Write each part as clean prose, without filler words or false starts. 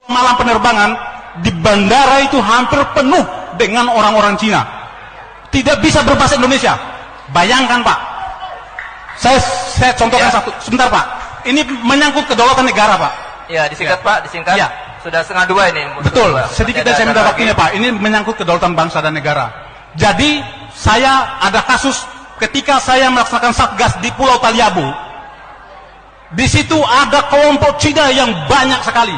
malam penerbangan di bandara itu hampir penuh dengan orang-orang Cina. Tidak bisa berbahasa Indonesia. Bayangkan Pak. Saya contohkan satu. Sebentar Pak. Ini menyangkut kedaulatan negara Pak. Ya, disingkat Pak, disingkat. Ya. Sudah 1:30 ini. Betul. Sedikit saya minta waktunya Pak. Ini menyangkut kedaulatan bangsa dan negara. Jadi saya ada kasus ketika saya melaksanakan satgas di Pulau Taliabu. Di situ ada kelompok Cina yang banyak sekali.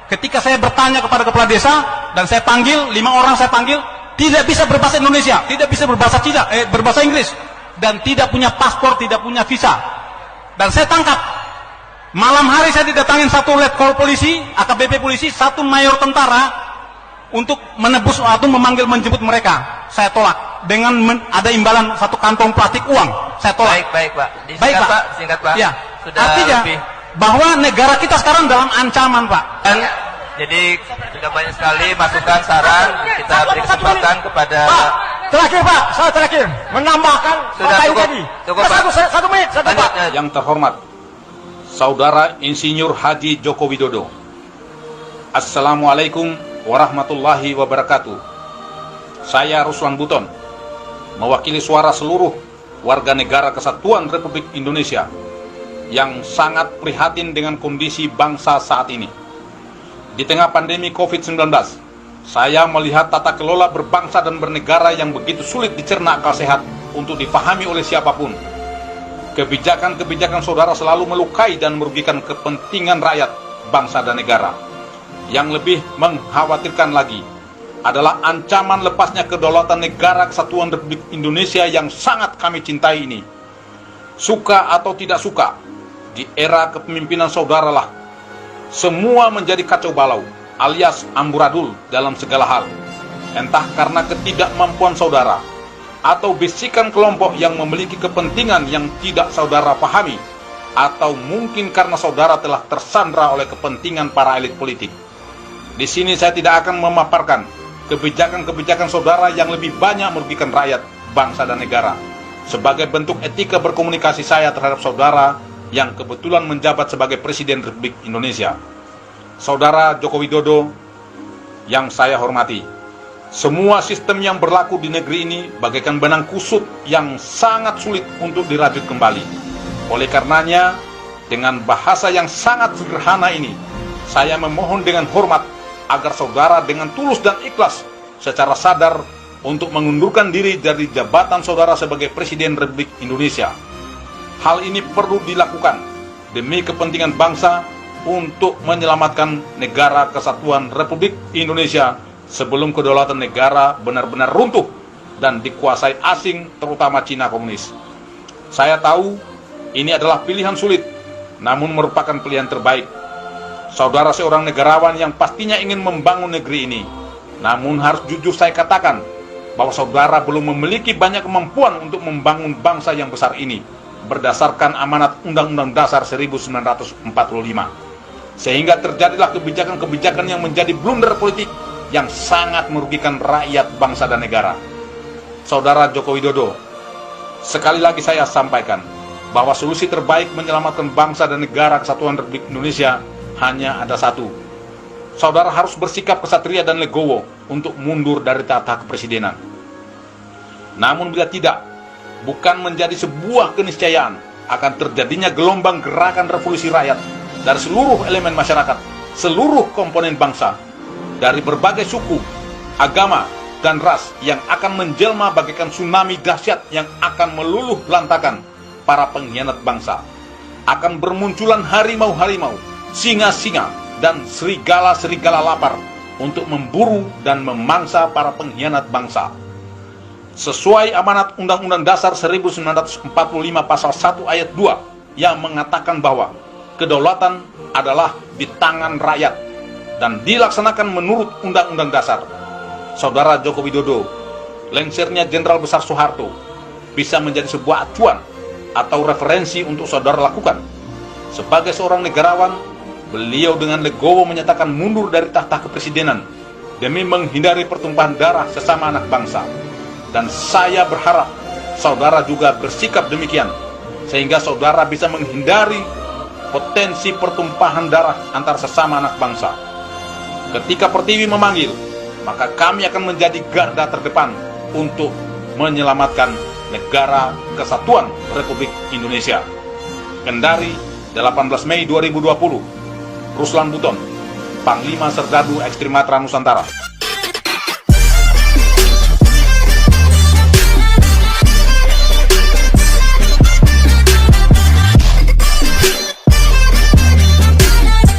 Ketika saya bertanya kepada kepala desa dan saya panggil 5 orang, saya panggil, tidak bisa berbahasa Indonesia, tidak bisa berbahasa Cina, berbahasa Inggris, dan tidak punya paspor, tidak punya visa. Dan saya tangkap. Malam hari saya didatangin satu letkol polisi, AKBP polisi, satu mayor tentara untuk menebus atau memanggil menjemput mereka. Saya tolak dengan ada imbalan satu kantong plastik uang. Saya tolak. Baik Pak. Baik Pak. Disingkat Pak. Ya. Sudah artinya lebih. Bahwa negara kita sekarang dalam ancaman Pak. Dan jadi sudah banyak sekali masukan, saran. Kita beri kesempatan kepada Pak, terakhir Pak, saya terakhir menambahkan sudah tadi. Cukup Pak. Satu menit, Pak. Yang terhormat Saudara Insinyur Haji Joko Widodo. Assalamualaikum warahmatullahi wabarakatuh. Saya Ruslan Buton, mewakili suara seluruh warga negara Kesatuan Republik Indonesia yang sangat prihatin dengan kondisi bangsa saat ini. Di tengah pandemi COVID-19, saya melihat tata kelola berbangsa dan bernegara yang begitu sulit dicerna akal sehat untuk dipahami oleh siapapun. Kebijakan-kebijakan saudara selalu melukai dan merugikan kepentingan rakyat, bangsa dan negara. Yang lebih mengkhawatirkan lagi adalah ancaman lepasnya kedaulatan negara Kesatuan Republik Indonesia yang sangat kami cintai ini. Suka atau tidak suka, di era kepemimpinan saudara lah, semua menjadi kacau balau, alias amburadul dalam segala hal. Entah karena ketidakmampuan saudara, atau bisikan kelompok yang memiliki kepentingan yang tidak saudara pahami, atau mungkin karena saudara telah tersandra oleh kepentingan para elit politik. Di sini saya tidak akan memaparkan kebijakan-kebijakan saudara yang lebih banyak merugikan rakyat, bangsa dan negara, sebagai bentuk etika berkomunikasi saya terhadap saudara yang kebetulan menjabat sebagai Presiden Republik Indonesia. Saudara Joko Widodo yang saya hormati, semua sistem yang berlaku di negeri ini bagaikan benang kusut yang sangat sulit untuk dirajut kembali. Oleh karenanya, dengan bahasa yang sangat sederhana ini, saya memohon dengan hormat agar saudara dengan tulus dan ikhlas secara sadar untuk mengundurkan diri dari jabatan saudara sebagai Presiden Republik Indonesia. Hal ini perlu dilakukan demi kepentingan bangsa untuk menyelamatkan negara Kesatuan Republik Indonesia sebelum kedaulatan negara benar-benar runtuh dan dikuasai asing, terutama Cina komunis. Saya tahu ini adalah pilihan sulit, namun merupakan pilihan terbaik. Saudara seorang negarawan yang pastinya ingin membangun negeri ini, namun harus jujur saya katakan bahwa saudara belum memiliki banyak kemampuan untuk membangun bangsa yang besar ini berdasarkan amanat Undang-Undang Dasar 1945. Sehingga terjadilah kebijakan-kebijakan yang menjadi blunder politik yang sangat merugikan rakyat, bangsa dan negara. Saudara Joko Widodo, sekali lagi saya sampaikan bahwa solusi terbaik menyelamatkan bangsa dan negara Kesatuan Republik Indonesia hanya ada satu. Saudara harus bersikap kesatria dan legowo untuk mundur dari tahta kepresidenan. Namun bila tidak, bukan menjadi sebuah keniscayaan akan terjadinya gelombang gerakan revolusi rakyat dari seluruh elemen masyarakat, seluruh komponen bangsa, dari berbagai suku, agama, dan ras yang akan menjelma bagaikan tsunami dahsyat yang akan meluluh lantakan para pengkhianat bangsa. Akan bermunculan harimau-harimau, singa-singa, dan serigala-serigala lapar untuk memburu dan memangsa para pengkhianat bangsa. Sesuai amanat Undang-Undang Dasar 1945 pasal 1 ayat 2 yang mengatakan bahwa kedaulatan adalah di tangan rakyat dan dilaksanakan menurut Undang-Undang Dasar. Saudara Joko Widodo, lengsernya Jenderal Besar Soeharto bisa menjadi sebuah acuan atau referensi untuk saudara lakukan. Sebagai seorang negarawan, beliau dengan legowo menyatakan mundur dari tahta kepresidenan demi menghindari pertumpahan darah sesama anak bangsa. Dan saya berharap saudara juga bersikap demikian, sehingga saudara bisa menghindari potensi pertumpahan darah antar sesama anak bangsa. Ketika Pertiwi memanggil, maka kami akan menjadi garda terdepan untuk menyelamatkan negara kesatuan Republik Indonesia. Kendari, 18 Mei 2020. Ruslan Buton, Panglima Serdadu Ekstrimatra Nusantara.